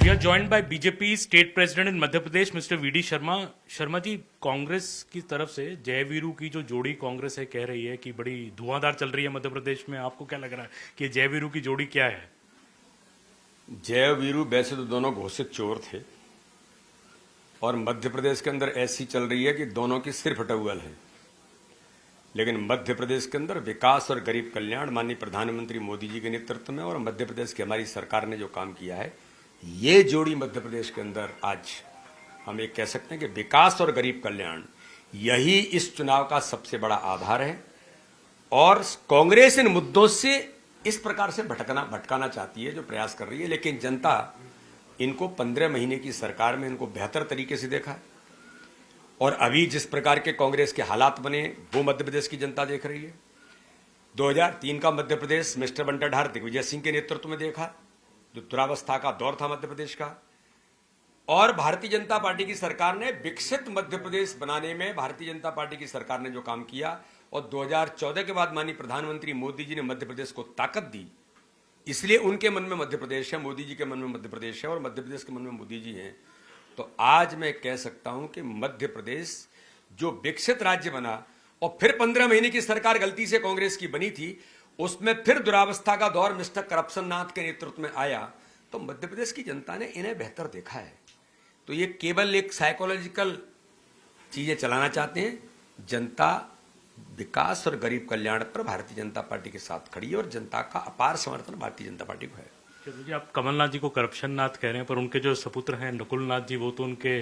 We are joined by BJP State President in Madhya Pradesh, Mr. VD Sharma. Sharma ji, Congress की तरफ से जय वीरू की जो जोड़ी कांग्रेस है कह रही है कि बड़ी धुआंधार चल रही है मध्य प्रदेश में। आपको क्या लग रहा है कि जय वीरू की जोड़ी क्या है? जय वीरू वैसे तो दोनों घोषित चोर थे और मध्य प्रदेश के अंदर ऐसी चल रही है कि दोनों की सिर्फ टउल है। लेकिन मध्य प्रदेश के अंदर विकास और गरीब कल्याण माननीय प्रधानमंत्री मोदी जी के नेतृत्व में और मध्य प्रदेश की हमारी सरकार ने जो काम किया है, ये जोड़ी मध्य प्रदेश के अंदर आज हम ये कह सकते हैं कि विकास और गरीब कल्याण यही इस चुनाव का सबसे बड़ा आधार है। और कांग्रेस इन मुद्दों से इस प्रकार से भटकाना चाहती है, जो प्रयास कर रही है, लेकिन जनता इनको 15 महीने की सरकार में इनको बेहतर तरीके से देखा है। और अभी जिस प्रकार के कांग्रेस के हालात बने वो मध्य प्रदेश की जनता देख रही है। 2003 का मध्य प्रदेश मिस्टर बंटाधार दिग्विजय सिंह के नेतृत्व में देखा, जो दुरावस्था का दौर था मध्य प्रदेश का। और भारतीय जनता पार्टी की सरकार ने विकसित मध्य प्रदेश बनाने में भारतीय जनता पार्टी की सरकार ने जो काम किया, और 2014 के बाद माननीय प्रधानमंत्री मोदी जी ने मध्य प्रदेश को ताकत दी, इसलिए उनके मन में मध्य प्रदेश है, मोदी जी के मन में मध्य प्रदेश है और मध्य प्रदेश के मन में मोदी जी हैं। तो आज मैं कह सकता हूं कि मध्य प्रदेश जो विकसित राज्य बना और फिर 15 महीने की सरकार गलती से कांग्रेस की बनी थी, उसमें फिर दुरावस्था का दौर मिस्टर करप्शन नाथ के नेतृत्व में आया, तो मध्य प्रदेश की जनता ने इन्हें बेहतर देखा है। तो ये केवल एक साइकोलॉजिकल चीजें चलाना चाहते हैं। जनता विकास और गरीब कल्याण पर भारतीय जनता पार्टी के साथ खड़ी है और जनता का अपार समर्थन भारतीय जनता पार्टी को है। जी, आप कमलनाथ जी को करप्शन नाथ कह रहे हैं, पर उनके जो सपुत्र हैं नकुल नाथ जी, वो तो उनके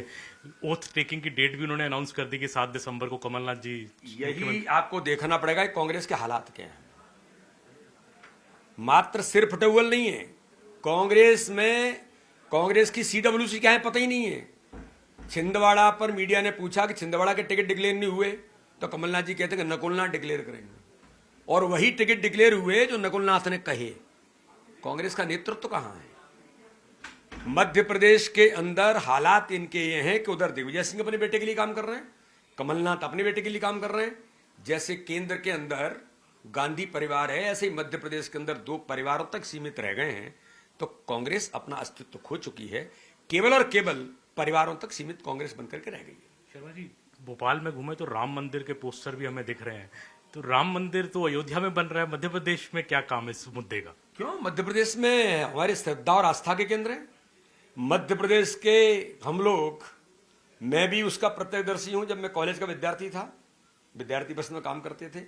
ओथ टेकिंग की डेट भी उन्होंने अनाउंस कर दी कि 7 दिसंबर को कमलनाथ जी। यही आपको देखना पड़ेगा कि कांग्रेस के हालात क्या हैं। मात्र सिर्फ टउल नहीं है, कांग्रेस में कांग्रेस की CWC क्या है पता ही नहीं है। छिंदवाड़ा पर मीडिया ने पूछा कि छिंदवाड़ा के टिकट डिक्लेयर नहीं हुए, तो कमलनाथ जी कहते हैं कि नकुलनाथ डिक्लेयर करेंगे, और वही टिकट डिक्लेयर हुए जो नकुलनाथ ने कहे। कांग्रेस का नेतृत्व कहां है? मध्य प्रदेश के अंदर हालात इनके ये हैं कि उधर दिग्विजय सिंह अपने बेटे के लिए काम कर रहे हैं, कमलनाथ अपने बेटे के लिए काम कर रहे हैं। जैसे केंद्र के अंदर गांधी परिवार है, ऐसे ही मध्य प्रदेश के अंदर 2 परिवारों तक सीमित रह गए हैं। तो कांग्रेस अपना अस्तित्व खो चुकी है, केवल और केवल परिवारों तक सीमित कांग्रेस बनकर के रह गई है। शर्मा जी, भोपाल में घूमे तो राम मंदिर के पोस्टर भी हमें दिख रहे हैं, तो राम मंदिर तो अयोध्या में बन रहा है, मध्य प्रदेश में क्या काम है इस मुद्दे का? क्यों? मध्य प्रदेश में हमारे श्रद्धा और आस्था के केंद्र है। मध्य प्रदेश के हम लोग, मैं भी उसका प्रत्यक्षदर्शी हूं। जब मैं कॉलेज का विद्यार्थी था, विद्यार्थी बस में काम करते थे।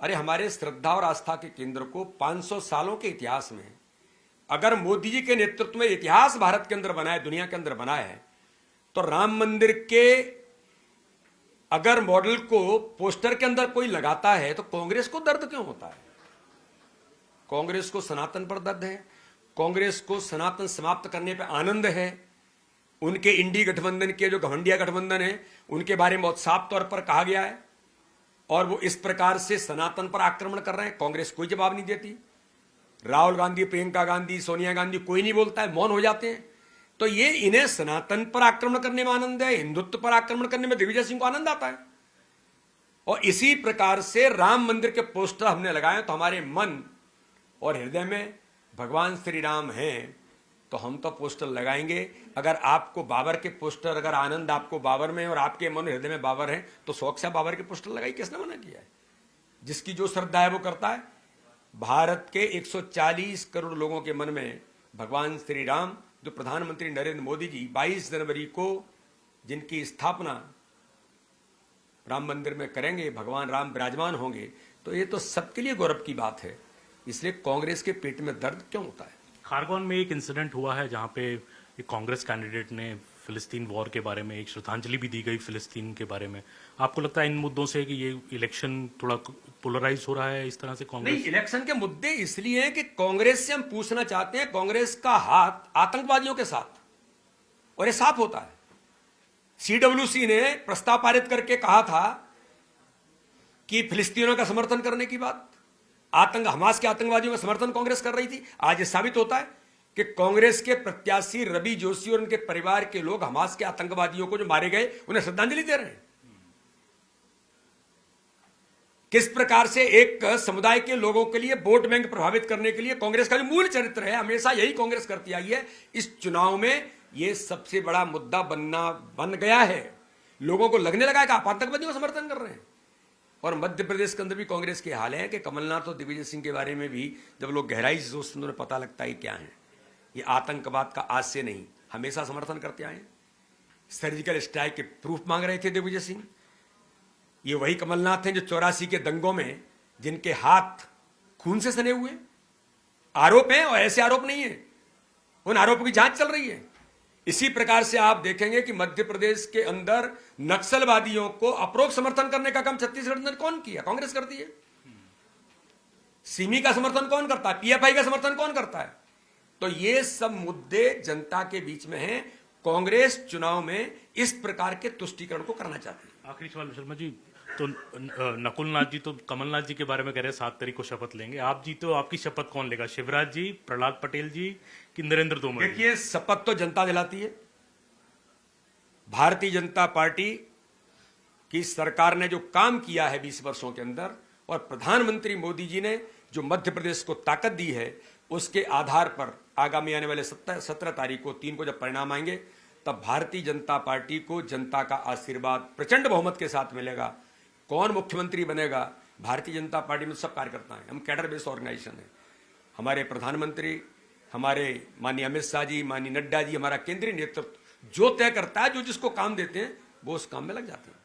अरे हमारे श्रद्धा और आस्था के केंद्र को 500 सालों के इतिहास में अगर मोदी जी के नेतृत्व में इतिहास भारत के अंदर बना है, दुनिया के अंदर बना है, तो राम मंदिर के अगर मॉडल को पोस्टर के अंदर कोई लगाता है तो कांग्रेस को दर्द क्यों होता है? कांग्रेस को सनातन पर दर्द है, कांग्रेस को सनातन समाप्त करने पर आनंद है। उनके इंडी गठबंधन के जो घमंडिया गठबंधन है, उनके बारे में बहुत साफ तौर पर कहा गया है, और वो इस प्रकार से सनातन पर आक्रमण कर रहे हैं। कांग्रेस कोई जवाब नहीं देती। राहुल गांधी, प्रियंका गांधी, सोनिया गांधी, कोई नहीं बोलता है, मौन हो जाते हैं। तो ये इन्हें सनातन पर आक्रमण करने में आनंद है, हिंदुत्व पर आक्रमण करने में दिग्विजय सिंह को आनंद आता है। और इसी प्रकार से राम मंदिर के पोस्टर हमने लगाए, तो हमारे मन और हृदय में भगवान श्री राम हैं, तो हम तो पोस्टर लगाएंगे। अगर आपको बाबर के पोस्टर, अगर आनंद आपको बाबर में और आपके मन हृदय में बाबर है, तो शौक से बाबर के पोस्टर लगाई, किसने मना किया है? जिसकी जो श्रद्धा है वो करता है। भारत के 140 करोड़ लोगों के मन में भगवान श्री राम, जो प्रधानमंत्री नरेंद्र मोदी जी 22 जनवरी को जिनकी स्थापना राम मंदिर में करेंगे, भगवान राम विराजमान होंगे, तो ये तो सबके लिए गौरव की बात है। इसलिए कांग्रेस के पेट में दर्द क्यों होता है? खारगोन में एक इंसिडेंट हुआ है जहां पे एक कांग्रेस कैंडिडेट ने फिलिस्तीन वॉर के बारे में एक श्रद्धांजलि भी दी गई फिलिस्तीन के बारे में। आपको लगता है इन मुद्दों से कि ये इलेक्शन थोड़ा पोलराइज हो रहा है इस तरह से कांग्रेस? नहीं, इलेक्शन के मुद्दे इसलिए हैं कि कांग्रेस से हम पूछना चाहते हैं, कांग्रेस का हाथ आतंकवादियों के साथ, और ये साफ होता है। CWC ने प्रस्ताव पारित करके कहा था कि फिलिस्तीनियों का समर्थन करने की बात, हमास के आतंकवादियों का समर्थन कांग्रेस कर रही थी। आज ये साबित होता है कि कांग्रेस के प्रत्याशी रवि जोशी और उनके परिवार के लोग हमास के आतंकवादियों को जो मारे गए, उन्हें श्रद्धांजलि दे रहे हैं। किस प्रकार से एक समुदाय के लोगों के लिए वोट बैंक प्रभावित करने के लिए कांग्रेस का जो मूल चरित्र है, हमेशा यही कांग्रेस करती आई है, इस चुनाव में यह सबसे बड़ा मुद्दा बन गया है। लोगों को लगने लगा है कि आप आतंकवादियों का समर्थन कर रहे हैं। और मध्य प्रदेश के अंदर भी कांग्रेस के हाल है कि कमलनाथ और दिग्विजय सिंह के बारे में भी जब लोग गहराई से सोचते हैं तो उन्हें पता लगता है क्या है। ये आतंकवाद का आज से नहीं, हमेशा समर्थन करते आए। सर्जिकल स्ट्राइक के प्रूफ मांग रहे थे दिग्विजय सिंह। ये वही कमलनाथ हैं जो 84 के दंगों में जिनके हाथ खून से सने हुए आरोप हैं, और ऐसे आरोप नहीं है, उन आरोपों की जांच चल रही है। इसी प्रकार से आप देखेंगे कि मध्य प्रदेश के अंदर नक्सलवादियों को अप्रोक्ष समर्थन करने का काम छत्तीसगढ़ ने कौन किया? कांग्रेस करती है। सिमी का समर्थन कौन करता है? पीएफआई का समर्थन कौन करता है? तो ये सब मुद्दे जनता के बीच में हैं। कांग्रेस चुनाव में इस प्रकार के तुष्टीकरण को करना चाहती है। आखिरी सवाल शर्मा जी, तो नकुलनाथ जी तो कमलनाथ जी के बारे में कह रहे हैं 7 तारीख को शपथ लेंगे। आप जी तो आपकी शपथ कौन लेगा? शिवराज जी, प्रहलाद पटेल जी कि नरेंद्र तोमर जी? देखिए, शपथ तो जनता दिलाती है। भारतीय जनता पार्टी की सरकार ने जो काम किया है 20 वर्षों के अंदर, और प्रधानमंत्री मोदी जी ने जो मध्य प्रदेश को ताकत दी है, उसके आधार पर आगामी आने वाले 17 तारीख को 3 को जब परिणाम आएंगे, तब भारतीय जनता पार्टी को जनता का आशीर्वाद प्रचंड बहुमत के साथ मिलेगा। कौन मुख्यमंत्री बनेगा? भारतीय जनता पार्टी में सब कार्यकर्ता हैं, हम कैडर बेस्ड ऑर्गेनाइजेशन है। हमारे प्रधानमंत्री, हमारे माननीय अमित शाह जी, माननीय नड्डा जी, हमारा केंद्रीय नेतृत्व जो तय करता है, जो जिसको काम देते हैं वो उस काम में लग जाते हैं।